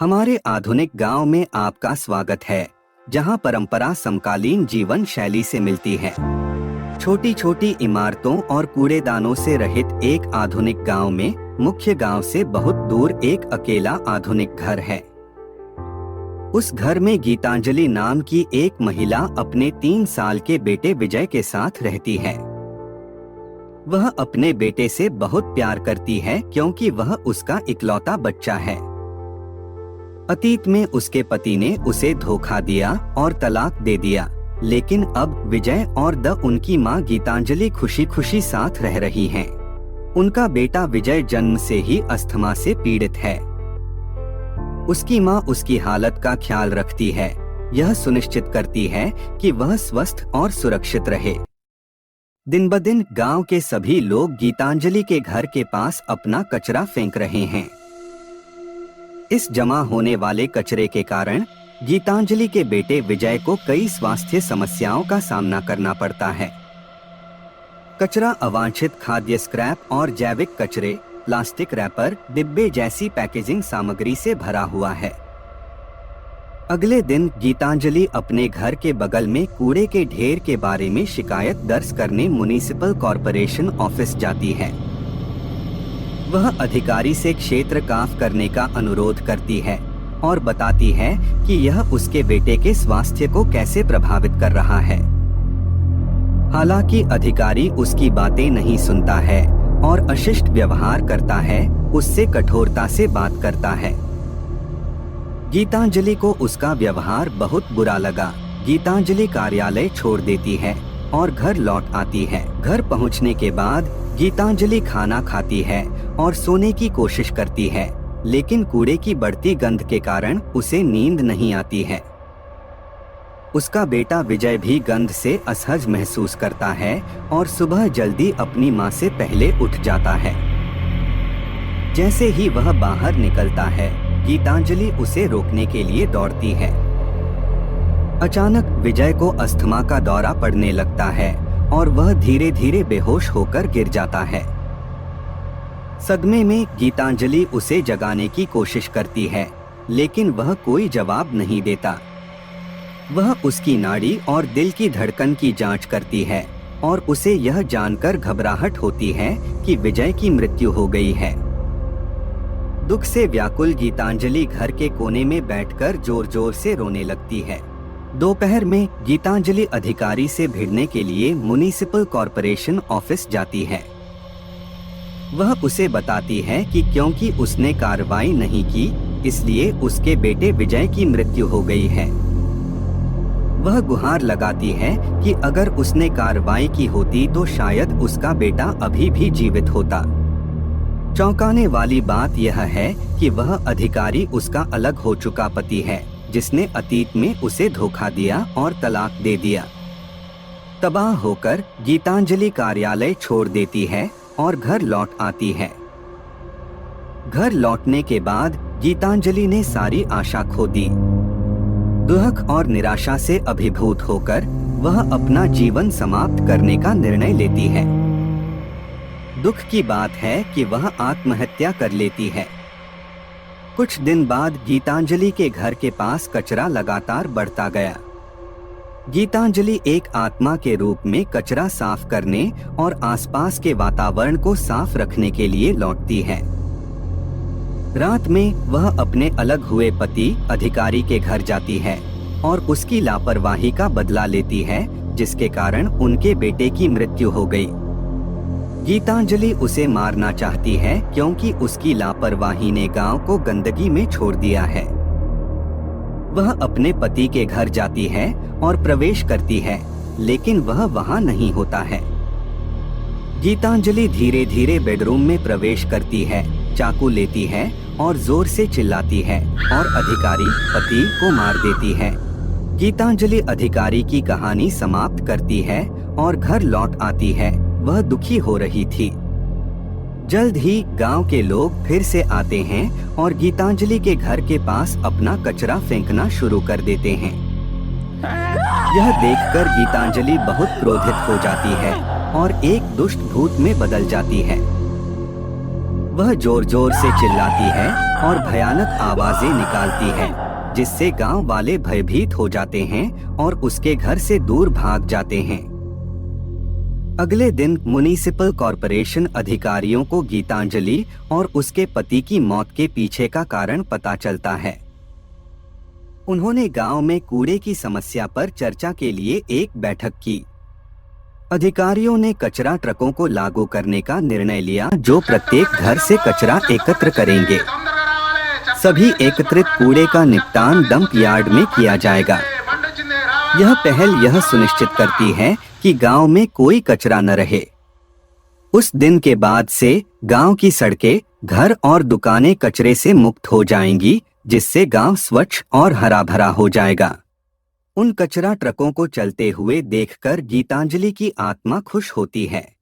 हमारे आधुनिक गांव में आपका स्वागत है, जहां परंपरा समकालीन जीवन शैली से मिलती है। छोटी छोटी इमारतों और कूड़ेदानों से रहित एक आधुनिक गांव में मुख्य गांव से बहुत दूर एक अकेला आधुनिक घर है। उस घर में गीतांजलि नाम की एक महिला अपने 3 साल के बेटे विजय के साथ रहती है। वह अपने बेटे से बहुत प्यार करती है क्योंकि वह उसका इकलौता बच्चा है। अतीत में उसके पति ने उसे धोखा दिया और तलाक दे दिया, लेकिन अब विजय और उनकी मां गीतांजलि खुशी खुशी साथ रह रही हैं। उनका बेटा विजय जन्म से ही अस्थमा से पीड़ित है। उसकी मां उसकी हालत का ख्याल रखती है, यह सुनिश्चित करती है कि वह स्वस्थ और सुरक्षित रहे। दिन ब दिन गांव के सभी लोग गीतांजलि के घर के पास अपना कचरा फेंक रहे हैं। इस जमा होने वाले कचरे के कारण गीतांजलि के बेटे विजय को कई स्वास्थ्य समस्याओं का सामना करना पड़ता है। कचरा अवांछित खाद्य स्क्रैप और जैविक कचरे, प्लास्टिक रैपर, डिब्बे जैसी पैकेजिंग सामग्री से भरा हुआ है। अगले दिन गीतांजलि अपने घर के बगल में कूड़े के ढेर के बारे में शिकायत दर्ज करने म्युनिसिपल कॉर्पोरेशन ऑफिस जाती है। वह अधिकारी से क्षेत्र साफ करने का अनुरोध करती है और बताती है कि यह उसके बेटे के स्वास्थ्य को कैसे प्रभावित कर रहा है। हालांकि अधिकारी उसकी बातें नहीं सुनता है और अशिष्ट व्यवहार करता है, उससे कठोरता से बात करता है। गीतांजलि को उसका व्यवहार बहुत बुरा लगा। गीतांजलि कार्यालय छोड़ देती है और घर लौट आती है। घर पहुंचने के बाद गीतांजलि खाना खाती है और सोने की कोशिश करती है, लेकिन कूड़े की बढ़ती गंध के कारण उसे नींद नहीं आती है। उसका बेटा विजय भी गंध से असहज महसूस करता है और सुबह जल्दी अपनी मां से पहले उठ जाता है। जैसे ही वह बाहर निकलता है, गीतांजलि उसे रोकने के लिए दौड़ती है। अचानक विजय को अस्थमा का दौरा पड़ने लगता है और वह धीरे धीरे बेहोश होकर गिर जाता है। सदमे में गीतांजलि उसे जगाने की कोशिश करती है, लेकिन वह कोई जवाब नहीं देता। वह उसकी नाड़ी और दिल की धड़कन की जांच करती है और उसे यह जानकर घबराहट होती है कि विजय की मृत्यु हो गई है। दुख से व्याकुल गीतांजलि घर के कोने में बैठकर जोर जोर से रोने लगती है। दोपहर में गीतांजलि अधिकारी से भिड़ने के लिए म्युनिसिपल कॉर्पोरेशन ऑफिस जाती है। वह उसे बताती है कि क्योंकि उसने कार्रवाई नहीं की, इसलिए उसके बेटे विजय की मृत्यु हो गई है। वह गुहार लगाती है कि अगर उसने कार्रवाई की होती तो शायद उसका बेटा अभी भी जीवित होता। चौंकाने वाली बात यह है कि वह अधिकारी उसका अलग हो चुका पति है, जिसने अतीत में उसे धोखा दिया और तलाक दे दिया। तबाह होकर गीतांजलि कार्यालय छोड़ देती है और घर लौट आती है। घर लौटने के बाद गीतांजलि ने सारी आशा खो दी। दुख और निराशा से अभिभूत होकर वह अपना जीवन समाप्त करने का निर्णय लेती है। दुख की बात है कि वह आत्महत्या कर लेती है। कुछ दिन बाद गीतांजलि के घर के पास कचरा लगातार बढ़ता गया। गीतांजलि एक आत्मा के रूप में कचरा साफ करने और आसपास के वातावरण को साफ रखने के लिए लौटती है। रात में वह अपने अलग हुए पति अधिकारी के घर जाती है और उसकी लापरवाही का बदला लेती है, जिसके कारण उनके बेटे की मृत्यु हो गई। गीतांजलि उसे मारना चाहती है क्योंकि उसकी लापरवाही ने गांव को गंदगी में छोड़ दिया है। वह अपने पति के घर जाती है और प्रवेश करती है, लेकिन वह वहां नहीं होता है। गीतांजलि धीरे धीरे बेडरूम में प्रवेश करती है, चाकू लेती है और जोर से चिल्लाती है और अधिकारी पति को मार देती है। गीतांजलि अधिकारी की कहानी समाप्त करती है और घर लौट आती है। वह दुखी हो रही थी। जल्द ही गांव के लोग फिर से आते हैं और गीतांजलि के घर के पास अपना कचरा फेंकना शुरू कर देते हैं। यह देखकर गीतांजलि बहुत क्रोधित हो जाती है और एक दुष्ट भूत में बदल जाती है। वह जोर जोर से चिल्लाती है और भयानक आवाजें निकालती है, जिससे गांव वाले भयभीत हो जाते हैं और उसके घर से दूर भाग जाते हैं। अगले दिन म्युनिसिपल कॉर्पोरेशन अधिकारियों को गीतांजलि और उसके पति की मौत के पीछे का कारण पता चलता है। उन्होंने गांव में कूड़े की समस्या पर चर्चा के लिए एक बैठक की। अधिकारियों ने कचरा ट्रकों को लागू करने का निर्णय लिया, जो प्रत्येक घर से कचरा एकत्र करेंगे। सभी एकत्रित कूड़े का निपटान डंप यार्ड में किया जाएगा। यह पहल यह सुनिश्चित करती है कि गांव में कोई कचरा न रहे। उस दिन के बाद से गांव की सड़कें, घर और दुकानें कचरे से मुक्त हो जाएंगी, जिससे गांव स्वच्छ और हरा भरा हो जाएगा। उन कचरा ट्रकों को चलते हुए देखकर गीतांजलि की आत्मा खुश होती है।